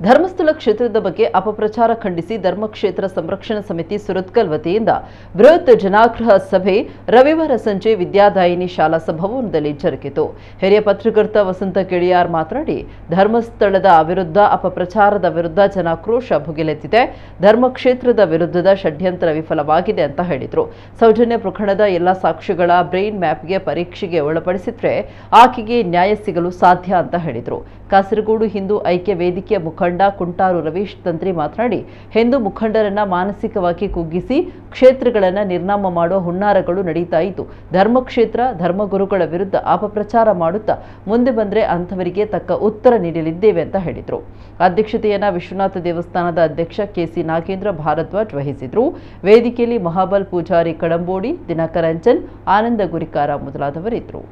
ಧರ್ಮಸ್ಥಳ ಕ್ಷೇತ್ರದ ಬಗ್ಗೆ ಅಪಪ್ರಚಾರ ಖಂಡಿಸಿ ಧರ್ಮಕ್ಷೇತ್ರ ಸಂರಕ್ಷಣಾ ಸಮಿತಿ ಸುರತ್ಕಲ್ ವತಿಯಿಂದ ಬೃಹತ್ ಜನಾಗ್ರಹ ಸಭೆ ರವಿವಾರ ಸಂಜೆ ವಿದ್ಯಾದಾಯಿನಿ ಶಾಲಾ ಸಭಾಭವನದಲ್ಲಿ ಜರುಗಿತು. ಹಿರಿಯ ಪತ್ರಕರ್ತ ವಸಂತ ಕೆಡಿಯಾರ್ ಮಾತನಾಡಿ, ಧರ್ಮಸ್ಥಳದ ವಿರುದ್ಧ ಅಪಪ್ರಚಾರದ ವಿರುದ್ಧ ಜನಾಕ್ರೋಶ ಭುಗಿಲೆದ್ದಿದೆ. ಧರ್ಮಕ್ಷೇತ್ರದ ವಿರುದ್ಧದ ಷಡ್ಯಂತ್ರ ವಿಫಲವಾಗಿದೆ ಅಂತ ಹೇಳಿದರು. ಸೌಜನ್ಯ ಪ್ರಕರಣದ ಎಲ್ಲ ಸಾಕ್ಷ್ಯಗಳ ಬ್ರೈನ್ ಮ್ಯಾಪ್ಗೆ ಪರೀಕ್ಷೆಗೆ ಒಳಪಡಿಸಿದ್ರೆ ಆಕೆಗೆ ನ್ಯಾಯ ಸಿಗಲು ಸಾಧ್ಯ ಅಂತ ಹೇಳಿದರು. ಕಾಸರಗೋಡು ಹಿಂದೂ ಐಕ್ಯ ವೇದಿಕೆಯ ಮುಖಂಡ ಕುಂಟಾರು ರವೀಶ್ ತಂತ್ರಿ ಮಾತನಾಡಿ, ಹಿಂದೂ ಮುಖಂಡರನ್ನ ಮಾನಸಿಕವಾಗಿ ಕುಗ್ಗಿಸಿ ಕ್ಷೇತ್ರಗಳನ್ನು ನಿರ್ನಾಮ ಮಾಡುವ ಹುನ್ನಾರಗಳು ನಡೀತಾ ಇದ್ದು, ಧರ್ಮಕ್ಷೇತ್ರ ಧರ್ಮಗುರುಗಳ ವಿರುದ್ಧ ಅಪಪ್ರಚಾರ ಮಾಡುತ್ತಾ ಮುಂದೆ ಬಂದರೆ ಅಂಥವರಿಗೆ ತಕ್ಕ ಉತ್ತರ ನೀಡಲಿದ್ದೇವೆ ಅಂತ ಹೇಳಿದರು. ಅಧ್ಯಕ್ಷತೆಯನ್ನ ವಿಶ್ವನಾಥ ದೇವಸ್ಥಾನದ ಅಧ್ಯಕ್ಷ ಕೆಸಿ ನಾಗೇಂದ್ರ ಭಾರದ್ವಾಜ್ ವಹಿಸಿದ್ರು. ವೇದಿಕೆಯಲ್ಲಿ ಮಹಾಬಲ್ ಪೂಜಾರಿ ಕಡಂಬೋಡಿ, ದಿನಕರಂಜನ್, ಆನಂದ ಗುರಿಕಾರ ಮೊದಲಾದವರಿದ್ದರು.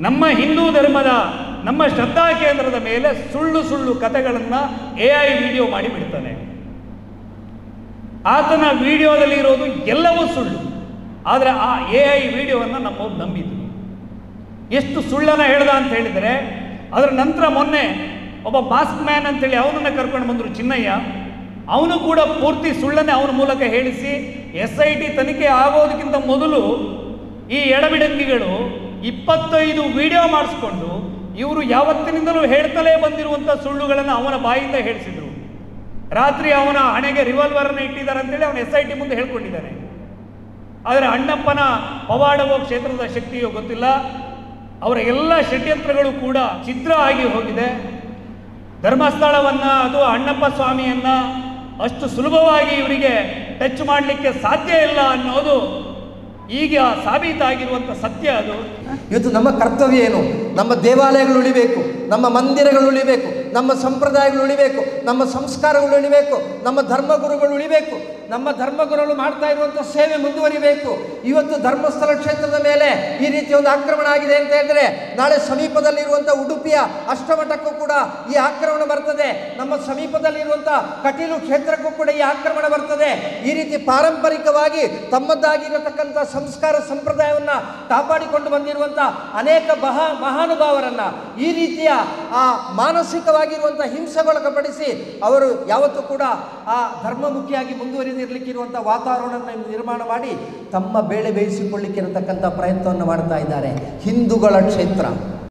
ನಮ್ಮ ಹಿಂದೂ ಧರ್ಮದ ನಮ್ಮ ಶ್ರದ್ಧಾ ಕೇಂದ್ರದ ಮೇಲೆ ಸುಳ್ಳು ಸುಳ್ಳು ಕಥೆಗಳನ್ನು AI ವಿಡಿಯೋ ಮಾಡಿ ಬಿಡ್ತಾನೆ. ಆತನ ವಿಡಿಯೋದಲ್ಲಿ ಇರೋದು ಎಲ್ಲವೂ ಸುಳ್ಳು. ಆದರೆ ಆ AI ವಿಡಿಯೋವನ್ನು ನಮ್ಮವ್ರು ನಂಬಿದ್ರು. ಎಷ್ಟು ಸುಳ್ಳನ್ನು ಹೇಳ್ದ ಅಂತ ಹೇಳಿದರೆ, ಅದರ ನಂತರ ಮೊನ್ನೆ ಒಬ್ಬ ಮಾಸ್ಕ್ ಮ್ಯಾನ್ ಅಂತೇಳಿ ಅವನನ್ನು ಕರ್ಕೊಂಡು ಬಂದರು, ಚಿನ್ನಯ್ಯ. ಅವನು ಕೂಡ ಪೂರ್ತಿ ಸುಳ್ಳನ್ನೇ ಅವನ ಮೂಲಕ ಹೇಳಿಸಿ SIT ತನಿಖೆ ಆಗೋದಕ್ಕಿಂತ ಮೊದಲು ಈ ಎಡಬಿಡಂಗಿಗಳು 25 ವಿಡಿಯೋ ಮಾಡಿಸ್ಕೊಂಡು ಇವರು ಯಾವತ್ತಿನಿಂದಲೂ ಹೇಳ್ತಲೇ ಬಂದಿರುವಂಥ ಸುಳ್ಳುಗಳನ್ನು ಅವನ ಬಾಯಿಂದ ಹೇಳಿಸಿದರು. ರಾತ್ರಿ ಅವನ ಹಣೆಗೆ ರಿವಾಲ್ವರನ್ನು ಇಟ್ಟಿದ್ದಾರೆ ಅಂತೇಳಿ ಅವನು SIT ಮುಂದೆ ಹೇಳ್ಕೊಂಡಿದ್ದಾನೆ. ಆದರೆ ಅಣ್ಣಪ್ಪನ ಪವಾಡವೋ ಕ್ಷೇತ್ರದ ಶಕ್ತಿಯೋ ಗೊತ್ತಿಲ್ಲ. ಅವರ ಎಲ್ಲ ಷಡ್ಯಂತ್ರಗಳು ಕೂಡ ಛಿದ್ರ ಆಗಿ ಹೋಗಿದೆ. ಧರ್ಮಸ್ಥಳವನ್ನು, ಅದು ಅಣ್ಣಪ್ಪ ಸ್ವಾಮಿಯನ್ನು ಅಷ್ಟು ಸುಲಭವಾಗಿ ಇವರಿಗೆ ಟಚ್ ಮಾಡಲಿಕ್ಕೆ ಸಾಧ್ಯ ಇಲ್ಲ ಅನ್ನೋದು ಈಗ ಸಾಬೀತಾಗಿರುವಂಥ ಸತ್ಯ. ಅದು ಇವತ್ತು ನಮ್ಮ ಕರ್ತವ್ಯ ಏನು? ನಮ್ಮ ದೇವಾಲಯಗಳು ಉಳಿಬೇಕು, ನಮ್ಮ ಮಂದಿರಗಳು ಉಳಿಬೇಕು, ನಮ್ಮ ಸಂಪ್ರದಾಯಗಳು ಉಳಿಬೇಕು, ನಮ್ಮ ಸಂಸ್ಕಾರಗಳು ಉಳಿಬೇಕು, ನಮ್ಮ ಧರ್ಮಗುರುಗಳು ಉಳಿಬೇಕು, ನಮ್ಮ ಧರ್ಮಗುರುಗಳು ಮಾಡ್ತಾ ಇರುವಂಥ ಸೇವೆ ಮುಂದುವರಿಬೇಕು. ಇವತ್ತು ಧರ್ಮಸ್ಥಳ ಕ್ಷೇತ್ರದ ಮೇಲೆ ಈ ರೀತಿಯ ಒಂದು ಆಕ್ರಮಣ ಆಗಿದೆ ಅಂತ ಹೇಳಿದ್ರೆ, ನಾಳೆ ಸಮೀಪದಲ್ಲಿರುವಂಥ ಉಡುಪಿಯ ಅಷ್ಟಮಠಕ್ಕೂ ಕೂಡ ಈ ಆಕ್ರಮಣ ಬರ್ತದೆ. ನಮ್ಮ ಸಮೀಪದಲ್ಲಿರುವಂಥ ಕಟೀಲು ಕ್ಷೇತ್ರಕ್ಕೂ ಕೂಡ ಈ ಆಕ್ರಮಣ ಬರ್ತದೆ. ಈ ರೀತಿ ಪಾರಂಪರಿಕವಾಗಿ ತಮ್ಮದಾಗಿರತಕ್ಕಂಥ ಸಂಸ್ಕಾರ ಸಂಪ್ರದಾಯವನ್ನು ಕಾಪಾಡಿಕೊಂಡು ಬಂದಿರುವಂಥ ಅನೇಕ ಮಹಾನುಭಾವರನ್ನ ಈ ರೀತಿಯ ಆ ಮಾನಸಿಕವಾಗಿರುವಂಥ ಹಿಂಸೆಗೊಳಪಡಿಸಿ ಅವರು ಯಾವತ್ತೂ ಕೂಡ ಆ ಧರ್ಮಮುಖಿಯಾಗಿ ಮುಂದುವರಿದಿರಲಿಕ್ಕಿರುವಂಥ ವಾತಾವರಣವನ್ನು ನಿರ್ಮಾಣ ಮಾಡಿ ತಮ್ಮ ಬೇಳೆ ಬೇಯಿಸಿಕೊಳ್ಳಿಕ್ಕಿರತಕ್ಕಂಥ ಪ್ರಯತ್ನವನ್ನು ಮಾಡ್ತಾ ಇದ್ದಾರೆ. ಹಿಂದೂಗಳ ಕ್ಷೇತ್ರ